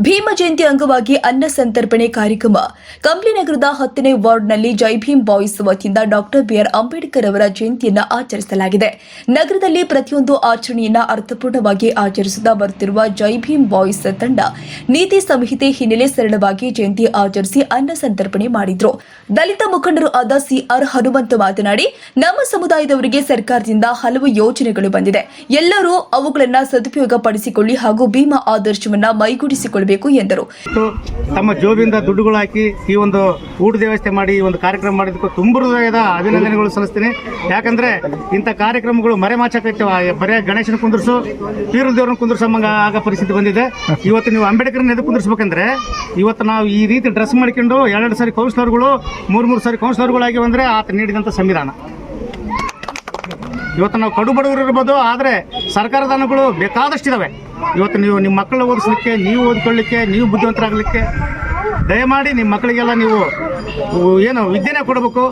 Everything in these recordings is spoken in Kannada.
ಭೀಮ ಜಯಂತಿ ಅಂಗವಾಗಿ ಅನ್ನ ಸಂತರ್ಪಣೆ ಕಾರ್ಯಕ್ರಮ ಕಂಪ್ಲಿ ನಗರದ 10ನೇ ವಾರ್ಡ್ನಲ್ಲಿ ಜೈ ಭೀಮ್ ಬಾಯ್ಸ್ ವತಿಯಿಂದ ಡಾಕ್ಟರ್ ಬಿಆರ್ ಅಂಬೇಡ್ಕರ್ ಅವರ ಜಯಂತಿಯನ್ನು ಆಚರಿಸಲಾಗಿದೆ. ನಗರದಲ್ಲಿ ಪ್ರತಿಯೊಂದು ಆಚರಣೆಯನ್ನು ಅರ್ಥಪೂರ್ಣವಾಗಿ ಆಚರಿಸುತ್ತಾ ಬರುತ್ತಿರುವ ಜೈ ಭೀಮ್ ಬಾಯ್ಸ್ ತಂಡ ನೀತಿ ಸಂಹಿತೆ ಹಿನ್ನೆಲೆ ಸರಳವಾಗಿ ಜಯಂತಿ ಆಚರಿಸಿ ಅನ್ನ ಸಂತರ್ಪಣೆ ಮಾಡಿದ್ರು. ದಲಿತ ಮುಖಂಡರು ಆದ ಸಿಆರ್ ಹನುಮಂತ ಮಾತನಾಡಿ, ನಮ್ಮ ಸಮುದಾಯದವರಿಗೆ ಸರ್ಕಾರದಿಂದ ಹಲವು ಯೋಜನೆಗಳು ಬಂದಿದೆ. ಎಲ್ಲರೂ ಅವುಗಳನ್ನು ಸದುಪಯೋಗ ಪಡಿಸಿಕೊಳ್ಳಿ ಹಾಗೂ ಭೀಮ ಆದರ್ಶವನ್ನ ಮೈಗೂಡಿಸಿಕೊಳ್ಳಬೇಕು ಎಂದರು. ತಮ್ಮ ಜೋಬಿಂದ ದುಡ್ಡುಗಳು ಹಾಕಿ ಈ ಒಂದು ಊಟದ ವ್ಯವಸ್ಥೆ ಮಾಡಿ ಈ ಒಂದು ಕಾರ್ಯಕ್ರಮ ಮಾಡಿದ್ದಕ್ಕೂ ತುಂಬ ಹೃದಯದ ಅಭಿನಂದನೆಗಳು ಸಲ್ಲಿಸ್ತೀನಿ. ಯಾಕಂದ್ರೆ ಇಂಥ ಕಾರ್ಯಕ್ರಮಗಳು ಮರೆಮಾಚಕೈತೆ. ಬರೇ ಗಣೇಶನ ಕುಂದರ್ಸು, ಪೀರುಲ್ ದೇವ್ರನ್ನ ಕುಂದರ್ಸಂಗ ಆಗ ಪರಿಸ್ಥಿತಿ ಬಂದಿದೆ. ಇವತ್ತು ನೀವು ಅಂಬೇಡ್ಕರ್ನ ಎದು ಕುಂದರ್ಸ್ಬೇಕಂದ್ರೆ ಇವತ್ತು ನಾವು ಈ ರೀತಿ ಡ್ರೆಸ್ ಮಾಡ್ಕೊಂಡು 2 ಸಾರಿ ಕೌನ್ಸಿಲರ್ಗಳು 3 ಸಾರಿ ಕೌನ್ಸಿಲರ್ಗಳಾಗಿ ಬಂದರೆ ಆತ ನೀಡಿದಂಥ ಸಂವಿಧಾನ. ಇವತ್ತು ನಾವು ಕಡು ಬಡವರು ಇರ್ಬೋದು, ಆದರೆ ಸರ್ಕಾರದ ಹಣಗಳು ಬೇಕಾದಷ್ಟಿದ್ದಾವೆ. ಇವತ್ತು ನೀವು ನಿಮ್ಮ ಮಕ್ಕಳನ್ನ ಓದಿಸ್ಲಿಕ್ಕೆ, ನೀವು ಓದ್ಕೊಳ್ಳಿಕ್ಕೆ, ನೀವು ಬುದ್ಧಿವಂತರಾಗಲಿಕ್ಕೆ ದಯಮಾಡಿ ನಿಮ್ಮ ಮಕ್ಕಳಿಗೆಲ್ಲ ನೀವು ಏನು ವಿದ್ಯೆನೇ ಕೊಡಬೇಕು.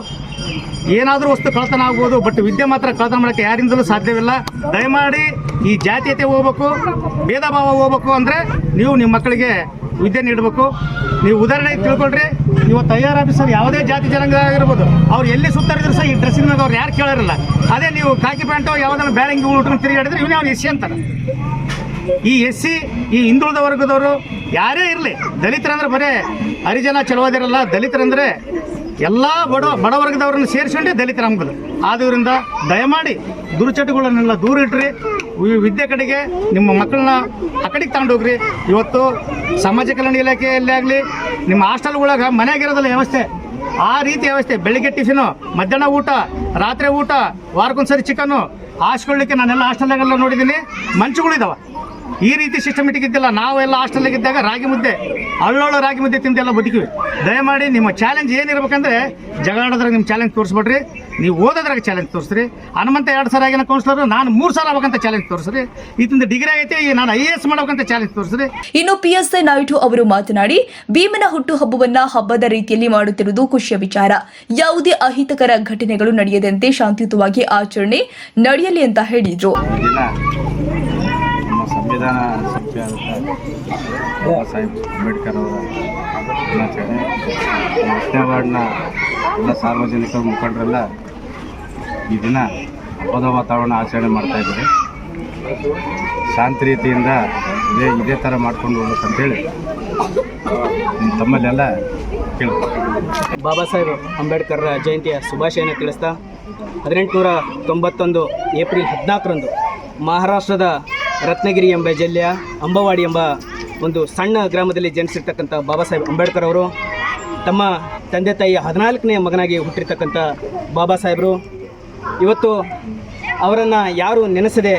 ಏನಾದರೂ ವಸ್ತು ಕಳ್ತನ ಆಗ್ಬೋದು, ಬಟ್ ವಿದ್ಯೆ ಮಾತ್ರ ಕಳ್ತನ ಮಾಡೋಕ್ಕೆ ಯಾರಿಂದಲೂ ಸಾಧ್ಯವಿಲ್ಲ. ದಯಮಾಡಿ ಈ ಜಾತೀಯತೆ ಹೋಗ್ಬೇಕು, ಭೇದ ಭಾವ ಹೋಗ್ಬೇಕು ಅಂದರೆ ನೀವು ನಿಮ್ಮ ಮಕ್ಕಳಿಗೆ ವಿದ್ಯೆ ನೀಡಬೇಕು. ನೀವು ಉದಾಹರಣೆ ತಿಳ್ಕೊಳ್ರಿ, ಇವತ್ತು ಐಆರ್ ಆಫೀಸರ್ ಯಾವುದೇ ಜಾತಿ ಜನಾಂಗ ಆಗಿರ್ಬೋದು, ಅವ್ರು ಎಲ್ಲಿ ಸುತ್ತಾರಿದ್ರು ಸಹ ಈ ಡ್ರೆಸ್ಸಿನ ಮೇಲೆ ಅವ್ರು ಯಾರು ಕೇಳೋರಿಲ್ಲ. ಅದೇ ನೀವು ಕಾಕಿ ಪ್ಯಾಂಟು ಯಾವುದನ್ನು ಬ್ಯಾರಿಂಗ್ ಉಟ್ಕೊಂಡು ತಿರುಗಾಡಿದ್ರೆ ಇವನೇ ಅವ್ನು ಎಸ್ ಸಿ ಅಂತಾರೆ. ಈ ಎಸ್ ಸಿ, ಈ ಹಿಂದುಳಿದ ವರ್ಗದವರು ಯಾರೇ ಇರಲಿ, ದಲಿತರಂದ್ರೆ ಬರೇ ಹರಿಜನ ಚಲವಾದಿರಲ್ಲ, ದಲಿತರಂದರೆ ಎಲ್ಲ ಬಡ ವರ್ಗದವರನ್ನು ಸೇರಿಸ್ಕೊಂಡೇ ದಲಿತರ ಅಂಬುದು. ಆದ್ದರಿಂದ ದಯಮಾಡಿ ದುರ್ಚಟಗಳನ್ನೆಲ್ಲ ದೂರ ಇಟ್ರಿ. ವಿದ್ಯೆ ಕಡೆಗೆ ನಿಮ್ಮ ಮಕ್ಕಳನ್ನ ಆ ಕಡೆಗೆ ತಗೊಂಡೋಗ್ರಿ. ಇವತ್ತು ಸಮಾಜ ಕಲ್ಯಾಣ ಇಲಾಖೆಯಲ್ಲೇ ಆಗಲಿ, ನಿಮ್ಮ ಹಾಸ್ಟೆಲ್ಗಳಾಗ ಮನೆಯಾಗಿರೋದಲ್ಲ ವ್ಯವಸ್ಥೆ, ಆ ರೀತಿ ವ್ಯವಸ್ಥೆ. ಬೆಳಿಗ್ಗೆ ಟಿಫಿನು, ಮಧ್ಯಾಹ್ನ ಊಟ, ರಾತ್ರಿ ಊಟ, ವಾರಕ್ಕೊಂದ್ಸರಿ ಚಿಕನ್ನು ಹಾಸ್ಕೊಳ್ಳಿಕ್ಕೆ ನಾನೆಲ್ಲ ಹಾಸ್ಟೆಲ್ನಾಗೆಲ್ಲ ನೋಡಿದ್ದೀನಿ. ಮಂಚುಗಳಿದ್ದಾವೆ. ಈ ರೀತಿ ಸಿಸ್ಟಮೆಟಿಕ್ ಇದ್ದಿಲ್ಲ. ನಾವೆಲ್ಲ ಹಾಸ್ಟೆಲ್ನಾಗಿದ್ದಾಗ ರಾಗಿ ಮುದ್ದೆ, ಹಳ್ಳೊಳ್ಳು ರಾಗಿ ಮುದ್ದೆ ತಿಂದೆಲ್ಲ ಬದುಕಿವಿ. ದಯಮಾಡಿ ನಿಮ್ಮ ಚಾಲೆಂಜ್ ಏನಿರ್ಬೇಕಂದ್ರೆ ಜಗಳಾಡೋದ್ರಾಗ ನಿಮ್ಮ ಚಾಲೆಂಜ್ ತೋರಿಸ್ಬಿಡ್ರಿ. ನೀವು ಓದೋದ್ರಾಗ ಚಾಲೆಂಜ್ ತೋರಿಸ್ರಿ. ಹನುಮಂತ 2 ಸಾರಿ ಆಗಿನ ಕೌನ್ಸಿಲರ್, ನಾನು 3 ಸಾಲ ಆಗ್ಬೇಕಂತ ಚಾಲೆಂಜ್ ತೋರಿಸ್ರಿ. ಇದರಿಂದ ಡಿಗ್ರಿ ಆಗೈತಿ, ನಾನು IAS ಮಾಡ್ಬೇಕಂತ ಚಾಲೆಂಜ್ ತೋರಿಸ್ರಿ. ಇನ್ನು PSI ನಾಯ್ಡು ಅವರು ಮಾತನಾಡಿ, ಭೀಮನ ಹುಟ್ಟು ಹಬ್ಬವನ್ನ ಹಬ್ಬದ ರೀತಿಯಲ್ಲಿ ಮಾಡುತ್ತಿರುವುದು ಖುಷಿಯ ವಿಚಾರ. ಯಾವುದೇ ಅಹಿತಕರ ಘಟನೆಗಳು ನಡೆಯದಂತೆ ಶಾಂತಿಯುತವಾಗಿ ಆಚರಣೆ ನಡೆಯಲಿ ಅಂತ ಹೇಳಿದ್ರು. ಸಂವಿಧಾನ ಶಿಲ್ಪಿಯಾದಂಥ ಬಾಬಾ ಸಾಹೇಬ್ ಅಂಬೇಡ್ಕರ್ ಅವರ ದಿನಾಚರಣೆ 10ನೇ ವಾರ್ಡ್ನ ಎಲ್ಲ ಸಾರ್ವಜನಿಕ ಮುಖಂಡರೆಲ್ಲ ಈ ದಿನ ಹಬ್ಬದ ವಾತಾವರಣ ಆಚರಣೆ ಮಾಡ್ತಾಯಿದ್ದಾರೆ. ಶಾಂತಿ ರೀತಿಯಿಂದ ಇದೇ ಥರ ಮಾಡ್ಕೊಂಡು ಹೋಗ್ಬೇಕಂತೇಳಿ ತಮ್ಮಲ್ಲೆಲ್ಲ ಕೇಳ್ತಾರೆ. ಬಾಬಾ ಸಾಹೇಬ್ ಅಂಬೇಡ್ಕರ್ ಜಯಂತಿಯ ಶುಭಾಶಯನ ತಿಳಿಸ್ತಾ 1891 ಏಪ್ರಿಲ್ 14ರಂದು ಮಹಾರಾಷ್ಟ್ರದ ರತ್ನಗಿರಿ ಎಂಬ ಜಿಲ್ಲೆಯ ಅಂಬವಾಡಿ ಎಂಬ ಒಂದು ಸಣ್ಣ ಗ್ರಾಮದಲ್ಲಿ ಜನಿಸಿರ್ತಕ್ಕಂಥ ಬಾಬಾ ಸಾಹೇಬ್ ಅಂಬೇಡ್ಕರ್ ಅವರು ತಮ್ಮ ತಂದೆ ತಾಯಿಯ 14ನೇ ಮಗನಾಗಿ ಹುಟ್ಟಿರ್ತಕ್ಕಂಥ ಬಾಬಾ ಸಾಹೇಬರು ಇವತ್ತು ಅವರನ್ನು ಯಾರು ನೆನೆಸದೆ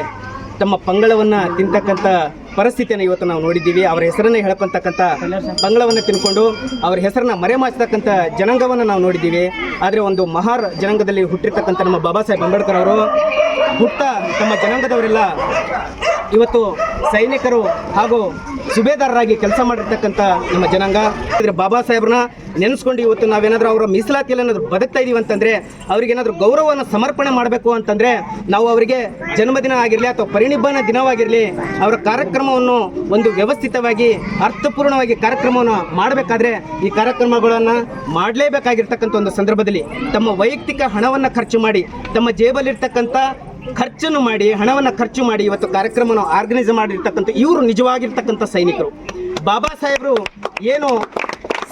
ತಮ್ಮ ಪಂಗಳವನ್ನು ತಿಂತಕ್ಕಂಥ ಪರಿಸ್ಥಿತಿಯನ್ನು ಇವತ್ತು ನಾವು ನೋಡಿದ್ದೀವಿ. ಅವರ ಹೆಸರನ್ನು ಹೇಳ್ಕೊತಕ್ಕಂಥ ಪಂಗಳವನ್ನು ತಿನ್ಕೊಂಡು ಅವರ ಹೆಸರನ್ನು ಮರೆಮಾಚ್ತಕ್ಕಂಥ ಜನಾಂಗವನ್ನು ನಾವು ನೋಡಿದ್ದೀವಿ. ಆದರೆ ಒಂದು ಮಹಾರ್ ಜನಾಂಗದಲ್ಲಿ ಹುಟ್ಟಿರ್ತಕ್ಕಂಥ ನಮ್ಮ ಬಾಬಾ ಸಾಹೇಬ್ ಅಂಬೇಡ್ಕರ್ ಅವರು ತಮ್ಮ ಜನಾಂಗದವರೆಲ್ಲ ಇವತ್ತು ಸೈನಿಕರು ಹಾಗೂ ಸುಬೇದಾರರಾಗಿ ಕೆಲಸ ಮಾಡಿರ್ತಕ್ಕಂಥ ನಮ್ಮ ಜನಾಂಗ. ಆದರೆ ಬಾಬಾ ಸಾಹೇಬ್ರನ್ನ ನೆನೆಸ್ಕೊಂಡು ಇವತ್ತು ನಾವೇನಾದರೂ ಅವರ ಮೀಸಲಾತಿಯಲ್ಲಿ ಏನಾದರೂ ಬದುಕ್ತಾ ಇದ್ದೀವಿ ಅಂತಂದರೆ ಅವರಿಗೇನಾದರೂ ಗೌರವವನ್ನು ಸಮರ್ಪಣೆ ಮಾಡಬೇಕು ಅಂತಂದರೆ ನಾವು ಅವರಿಗೆ ಜನ್ಮದಿನ ಆಗಿರಲಿ ಅಥವಾ ಪರಿನಿಬ್ಬನ ದಿನವಾಗಿರಲಿ ಅವರ ಕಾರ್ಯಕ್ರಮವನ್ನು ಒಂದು ವ್ಯವಸ್ಥಿತವಾಗಿ ಅರ್ಥಪೂರ್ಣವಾಗಿ ಕಾರ್ಯಕ್ರಮವನ್ನು ಮಾಡಬೇಕಾದ್ರೆ ಈ ಕಾರ್ಯಕ್ರಮಗಳನ್ನು ಮಾಡಲೇಬೇಕಾಗಿರ್ತಕ್ಕಂಥ ಒಂದು ಸಂದರ್ಭದಲ್ಲಿ ತಮ್ಮ ವೈಯಕ್ತಿಕ ಹಣವನ್ನು ಖರ್ಚು ಮಾಡಿ, ತಮ್ಮ ಜೇಬಲ್ಲಿರ್ತಕ್ಕಂಥ ಖರ್ಚನ್ನು ಮಾಡಿ, ಹಣವನ್ನು ಖರ್ಚು ಮಾಡಿ ಇವತ್ತು ಕಾರ್ಯಕ್ರಮವನ್ನು ಆರ್ಗನೈಸ್ ಮಾಡಿರ್ತಕ್ಕಂಥ ಇವರು ನಿಜವಾಗಿರ್ತಕ್ಕಂಥ ಸೈನಿಕರು. ಬಾಬಾ ಸಾಹೇಬರು ಏನು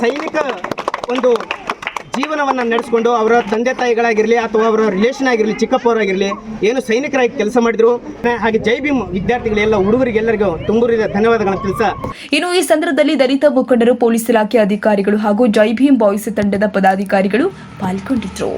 ಸೈನಿಕ ಒಂದು ಜೀವನವನ್ನು ನಡೆಸ್ಕೊಂಡು ಅವರ ತಂದೆ ತಾಯಿಗಳಾಗಿರಲಿ ಅಥವಾ ಅವರ ರಿಲೇಷನ್ ಆಗಿರಲಿ, ಚಿಕ್ಕಪ್ಪವರಾಗಿರಲಿ ಏನು ಸೈನಿಕರಾಗಿ ಕೆಲಸ ಮಾಡಿದ್ರು. ಹಾಗೆ ಜೈ ಭೀಮ್ ವಿದ್ಯಾರ್ಥಿಗಳೆಲ್ಲ ಹುಡುಗರಿಗೆಲ್ಲರಿಗೂ ತುಂಬುರಿದ ಧನ್ಯವಾದಗಳನ್ನು ತಿಳಿಸ. ಇನ್ನು ಈ ಸಂದರ್ಭದಲ್ಲಿ ದಲಿತ ಮುಖಂಡರು, ಪೊಲೀಸ್ ಇಲಾಖೆ ಅಧಿಕಾರಿಗಳು ಹಾಗೂ ಜೈ ಭೀಮ್ ಬಾಯ್ಸ್ ತಂಡದ ಪದಾಧಿಕಾರಿಗಳು ಪಾಲ್ಗೊಂಡಿದ್ದರು.